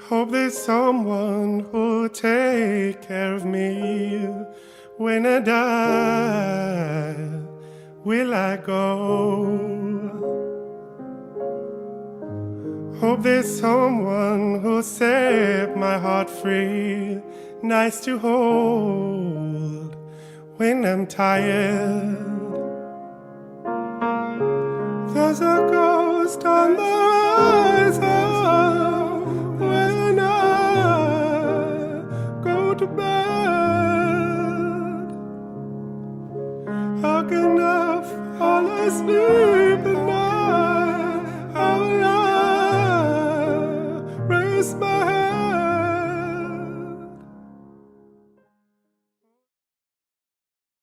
Hope there's someone who'll take care of me when I die. Will I go? Hope there's someone who'll set my heart free, nice to hold when I'm tired. There's a ghost on the horizon when I go to bed. How can I fall asleep